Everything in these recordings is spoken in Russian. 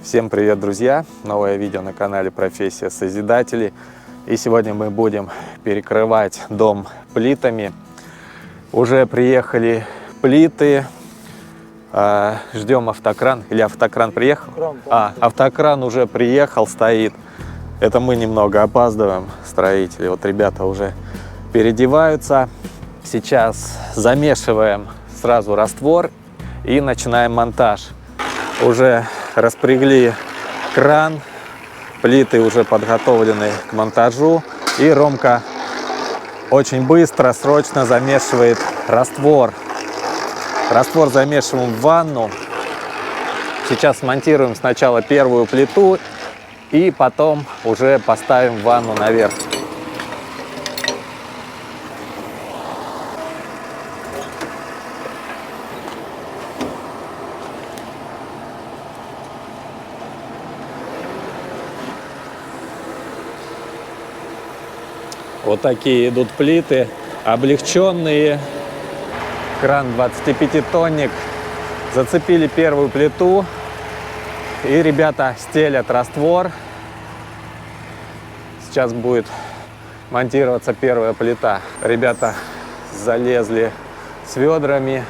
Всем привет, друзья! Новое видео на канале Профессия Созидателей. И сегодня мы будем перекрывать дом плитами. Уже приехали плиты. Ждем автокран. Или автокран приехал? Автокран уже приехал, стоит. Это мы немного опаздываем, строители. Вот ребята уже переодеваются. Сейчас замешиваем сразу раствор и начинаем монтаж. Уже распрягли кран, плиты уже подготовлены к монтажу. И Ромка очень быстро, срочно замешивает раствор. Раствор замешиваем в ванну. Сейчас смонтируем сначала первую плиту и потом уже поставим ванну наверх. Вот такие идут плиты, облегченные. Кран 25-тонник. Зацепили первую плиту. И ребята стелят раствор. Сейчас будет монтироваться первая плита. Ребята залезли с ведрами.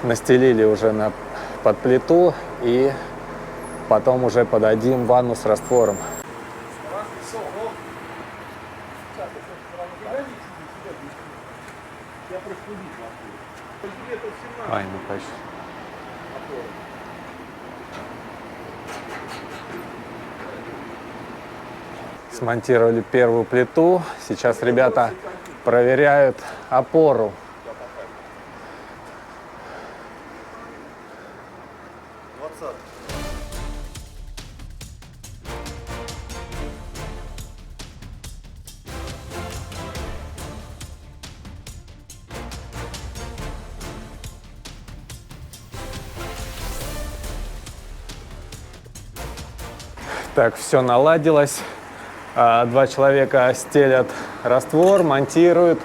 Настелили уже под плиту. И потом уже подадим ванну с раствором. Смонтировали первую плиту. Сейчас ребята проверяют опору. Так, все наладилось. Два человека стелят раствор, монтируют.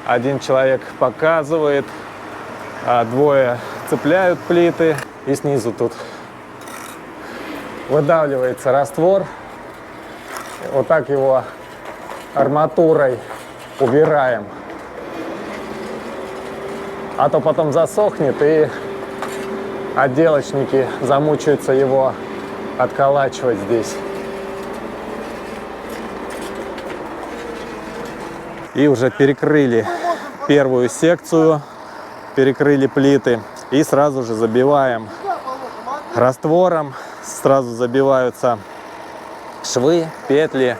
Один человек показывает. Двое цепляют плиты. И снизу тут выдавливается раствор. Вот так его арматурой убираем. А то потом засохнет, и отделочники замучаются его отколачивать здесь. И уже перекрыли первую секцию, перекрыли плиты. И сразу же забиваем раствором. Сразу забиваются швы, петли.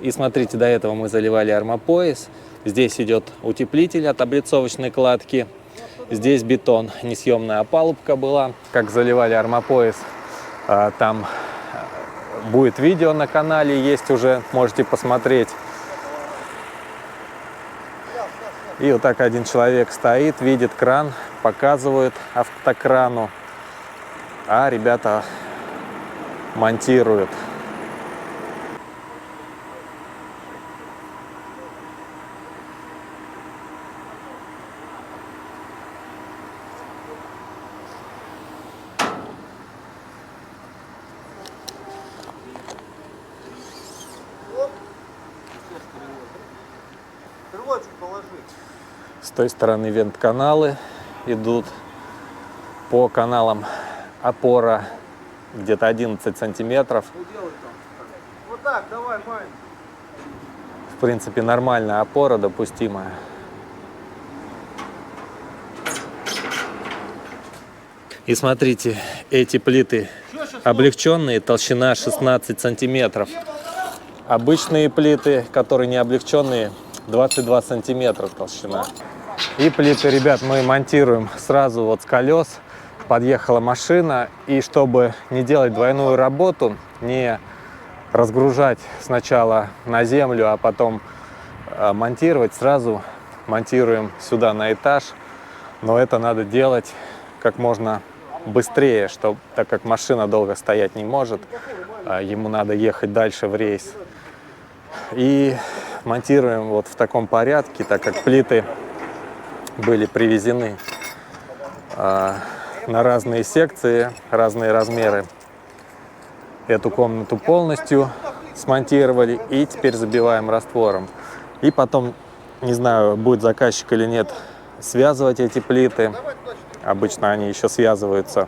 И смотрите, до этого мы заливали армопояс. Здесь идет утеплитель от облицовочной кладки. Здесь бетон, несъемная опалубка была. Как заливали армопояс, там будет видео на канале, есть уже, можете посмотреть. И вот так один человек стоит, видит кран, показывает автокрану, а ребята монтируют. С той стороны вент-каналы идут. По каналам опора где-то 11 сантиметров. Вот так, давай, Мань. В принципе, нормальная опора, допустимая. И смотрите, эти плиты облегченные, толщина 16 сантиметров. Обычные плиты, которые не облегченные, 22 сантиметра толщина. И плиты, ребят, мы монтируем сразу вот с колес. Подъехала машина, и чтобы не делать двойную работу, не разгружать сначала на землю, а потом монтировать, сразу монтируем сюда на этаж. Но это надо делать как можно быстрее, так как машина долго стоять не может, ему надо ехать дальше в рейс. И монтируем вот в таком порядке, так как плиты были привезены на разные секции, разные размеры. Эту комнату полностью смонтировали и теперь забиваем раствором. И потом, не знаю, будет заказчик или нет, связывать эти плиты. Обычно они еще связываются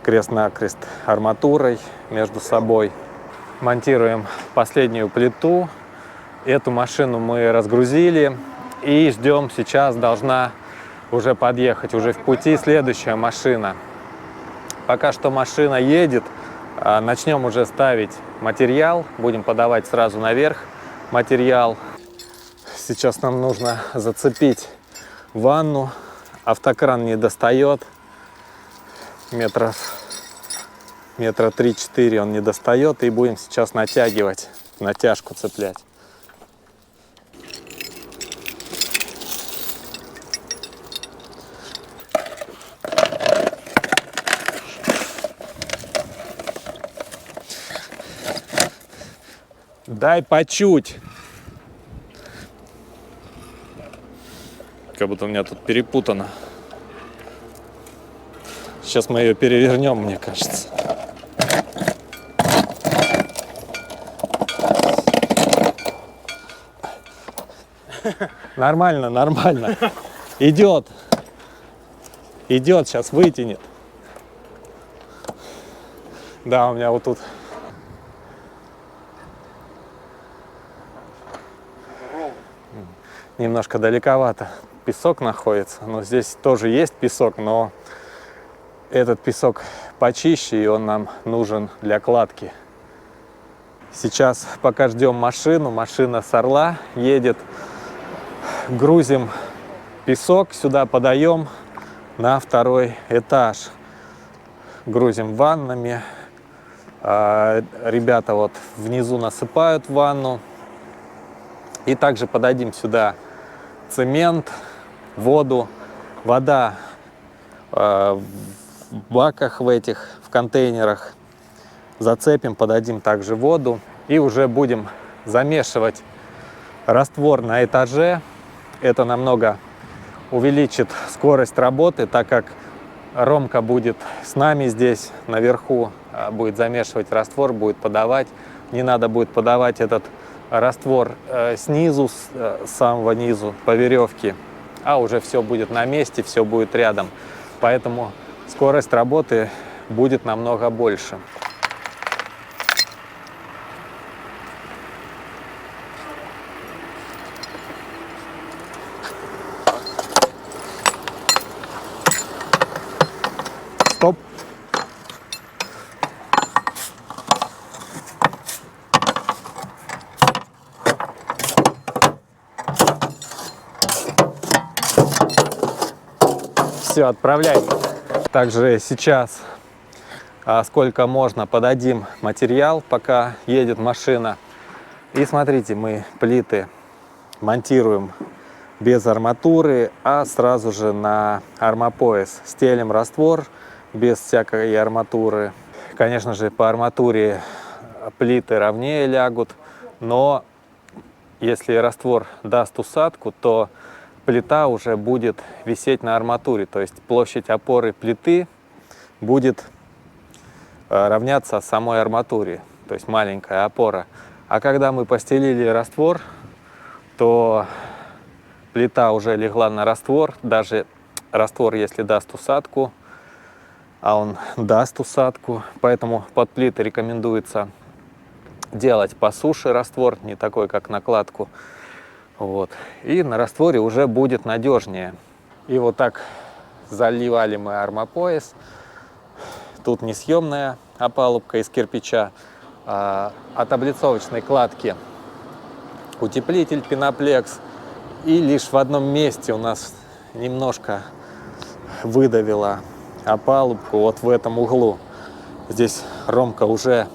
крест-накрест арматурой между собой. Монтируем последнюю плиту. Эту машину мы разгрузили и ждем, сейчас должна уже подъехать, уже в пути следующая машина. Пока что машина едет, начнем уже ставить материал, будем подавать сразу наверх материал. Сейчас нам нужно зацепить ванну, автокран не достает, метра 3-4 он не достает, и будем сейчас натягивать, натяжку цеплять. Дай по чуть. Как будто у меня тут перепутано. Сейчас мы ее перевернем, мне кажется. Нормально, нормально. Идет. Идет, сейчас вытянет. Да, у меня вот тут. Немножко далековато песок находится, но здесь тоже есть песок, но этот песок почище, и он нам нужен для кладки. Сейчас, пока ждем машину, машина с Орла едет, грузим песок, сюда подаем на второй этаж. Грузим ваннами, ребята вот внизу насыпают ванну. И также подадим сюда цемент, воду. Вода в баках в этих, в контейнерах. Зацепим, подадим также воду. И уже будем замешивать раствор на этаже. Это намного увеличит скорость работы, так как Ромка будет с нами здесь наверху, будет замешивать раствор, будет подавать. Не надо будет подавать этот раствор снизу, с самого низу по веревке, а уже все будет на месте, все будет рядом. Поэтому скорость работы будет намного больше. Стоп. Все, отправляй. Также сейчас, сколько можно, подадим материал, пока едет машина. И смотрите, мы плиты монтируем без арматуры, а сразу же на армопояс. Стелим раствор без всякой арматуры. Конечно же, по арматуре плиты ровнее лягут, но если раствор даст усадку, то плита уже будет висеть на арматуре, то есть площадь опоры плиты будет равняться самой арматуре, то есть маленькая опора. А когда мы постелили раствор, то плита уже легла на раствор, даже раствор, если даст усадку, а он даст усадку, поэтому под плиты рекомендуется делать по суше раствор, не такой, как накладку. Вот. И на растворе уже будет надежнее. И вот так заливали мы армопояс. Тут несъемная опалубка из кирпича. От облицовочной кладки утеплитель пеноплекс. И лишь в одном месте у нас немножко выдавило опалубку, вот в этом углу. Здесь Ромка уже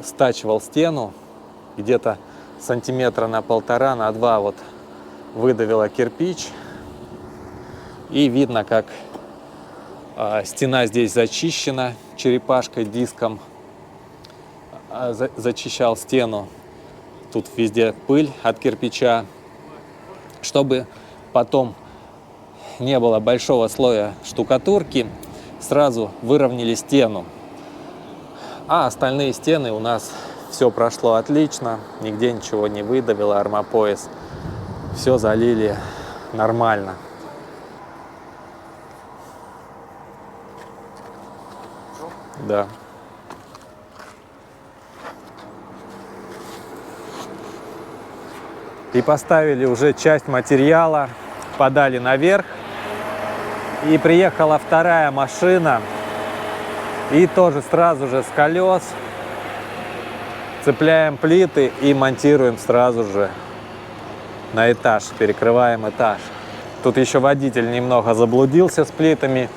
стачивал стену, где-то сантиметра на 1,5, на 2 вот выдавила кирпич. И видно, как стена здесь зачищена черепашкой, диском. Зачищал стену. Тут везде пыль от кирпича. Чтобы потом не было большого слоя штукатурки, сразу выровняли стену. А остальные стены у нас все прошло отлично, нигде ничего не выдавило, армопояс. Все залили нормально. Да. И поставили уже часть материала, подали наверх. И приехала вторая машина. И тоже сразу же с колес цепляем плиты и монтируем сразу же на этаж, перекрываем этаж. Тут еще водитель немного заблудился с плитами,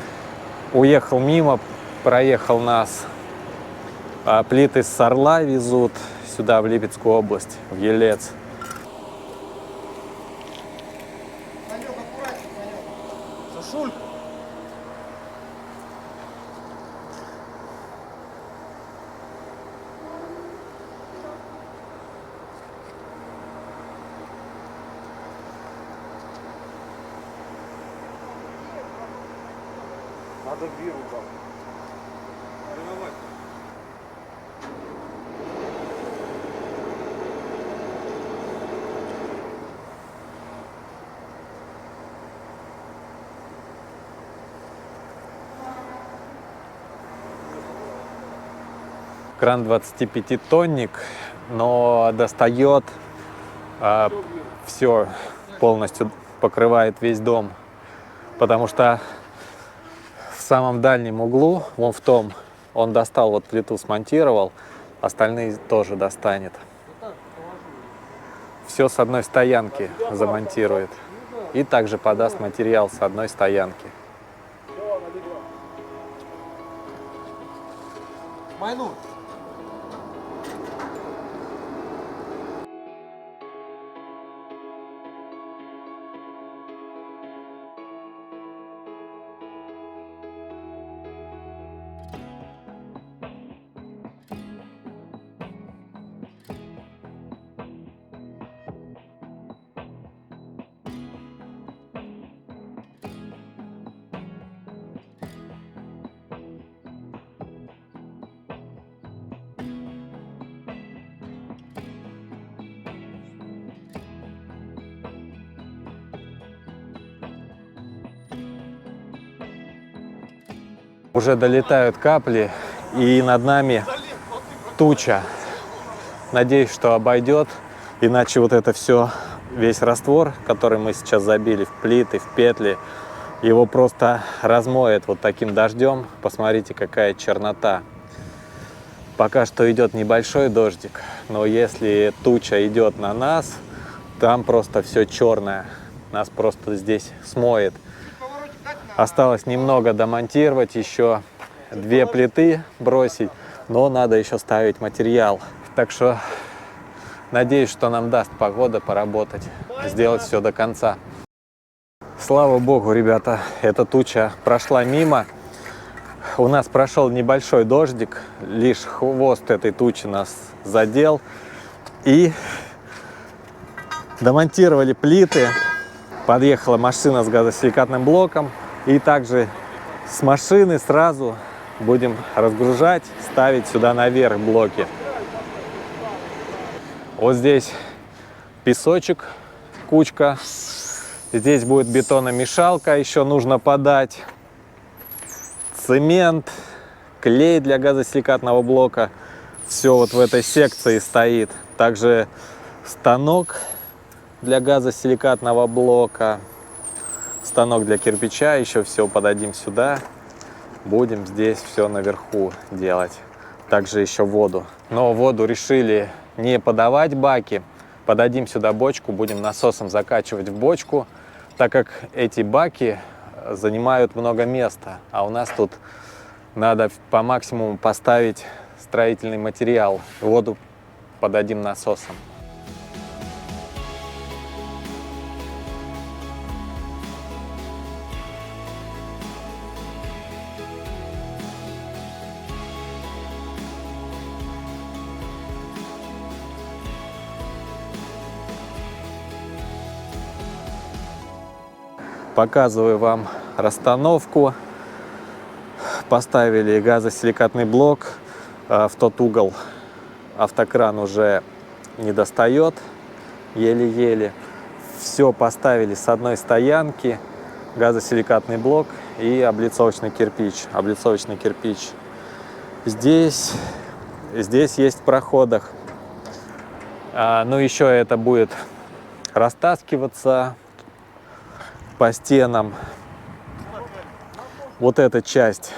уехал мимо, проехал нас. А плиты с Орла везут сюда, в Липецкую область, в Елец. Санек, аккуратнее, Санек. Сашулька. Надо биру брать. Тренировать. Кран 25-тонник, но достает все, полностью покрывает весь дом. Потому что в самом дальнем углу, вон в том, он достал, вот плиту смонтировал, остальные тоже достанет. Все с одной стоянки замонтирует. И также подаст материал с одной стоянки. Майнут. Уже долетают капли, и над нами туча. Надеюсь, что обойдет, иначе вот это все, весь раствор, который мы сейчас забили в плиты, в петли, его просто размоет вот таким дождем. Посмотрите, какая чернота. Пока что идет небольшой дождик, но если туча идет на нас, там просто все черное. Нас просто здесь смоет. Осталось немного домонтировать, еще 2 плиты бросить, но надо еще ставить материал. Так что надеюсь, что нам даст погода поработать, сделать все до конца. Слава богу, ребята, эта туча прошла мимо. У нас прошел небольшой дождик, лишь хвост этой тучи нас задел. И домонтировали плиты. Подъехала машина с газосиликатным блоком. И также с машины сразу будем разгружать, ставить сюда наверх блоки. Вот здесь песочек, кучка. Здесь будет бетономешалка, еще нужно подать. Цемент, клей для газосиликатного блока. Все вот в этой секции стоит. Также станок для газосиликатного блока. Станок для кирпича, еще все подадим сюда. Будем здесь все наверху делать. Также еще воду. Но воду решили не подавать баки. Подадим сюда бочку, будем насосом закачивать в бочку, так как эти баки занимают много места. А у нас тут надо по максимуму поставить строительный материал. Воду подадим насосом. Показываю вам расстановку. поставили газосиликатный блок в тот угол. Автокран уже не достает, еле-еле. Все поставили с одной стоянки, газосиликатный блок и облицовочный кирпич. Облицовочный кирпич. Здесь есть в проходах. Ну, еще это будет растаскиваться по стенам. Вот эта часть,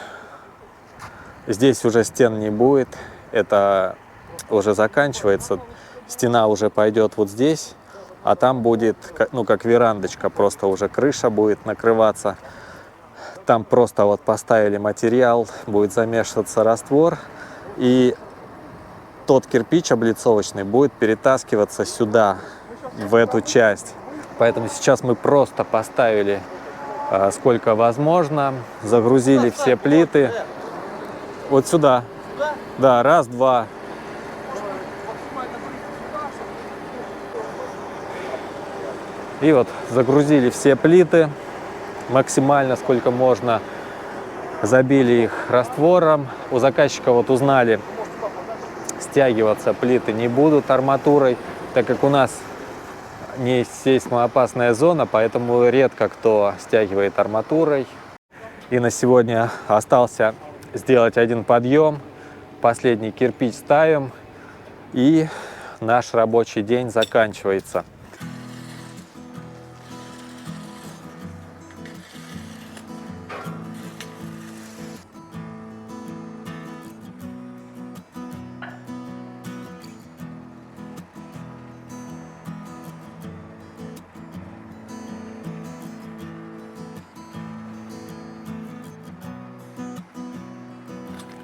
здесь уже стен не будет, это уже заканчивается. Стена уже пойдет вот здесь, а там будет, ну, как верандочка, просто уже крыша будет накрываться. Там просто вот поставили материал, будет замешиваться раствор, и тот кирпич облицовочный будет перетаскиваться сюда, в эту часть. Поэтому сейчас мы просто поставили сколько возможно, загрузили все плиты вот сюда. Да, раз, два. И вот загрузили все плиты максимально, сколько можно. Забили их раствором. У заказчика вот узнали, стягиваться плиты не будут арматурой, так как у нас не сейсмоопасная зона, поэтому редко кто стягивает арматурой. И на сегодня остался сделать один подъем, последний кирпич ставим, и наш рабочий день заканчивается.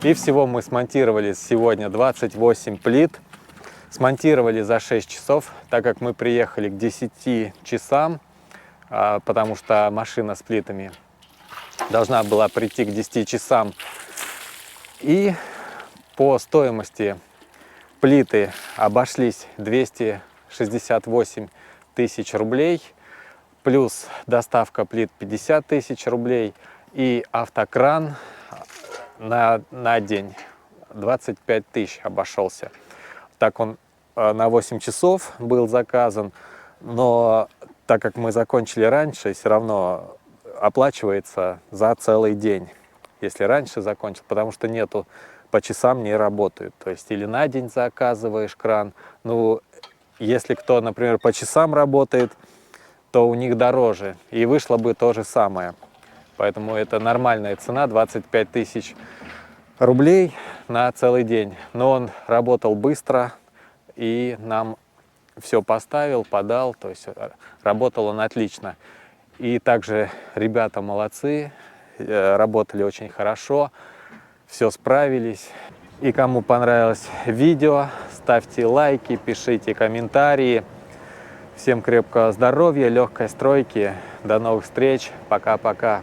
И всего мы смонтировали сегодня 28 плит. Смонтировали за 6 часов, так как мы приехали к 10 часам, потому что машина с плитами должна была прийти к 10 часам. И по стоимости плиты обошлись 268 тысяч рублей, плюс доставка плит 50 тысяч рублей и автокран на день 25 тысяч обошелся. Так он на 8 часов был заказан, но так как мы закончили раньше, все равно оплачивается за целый день, если раньше закончил, потому что нету, по часам не работают. То есть или на день заказываешь кран, ну, если кто, например, по часам работает, то у них дороже, и вышло бы то же самое. Поэтому это нормальная цена, 25 тысяч рублей на целый день. Но он работал быстро и нам все поставил, подал, то есть работал он отлично. И также ребята молодцы, работали очень хорошо, все справились. И кому понравилось видео, ставьте лайки, пишите комментарии. Всем крепкого здоровья, легкой стройки. До новых встреч. Пока-пока.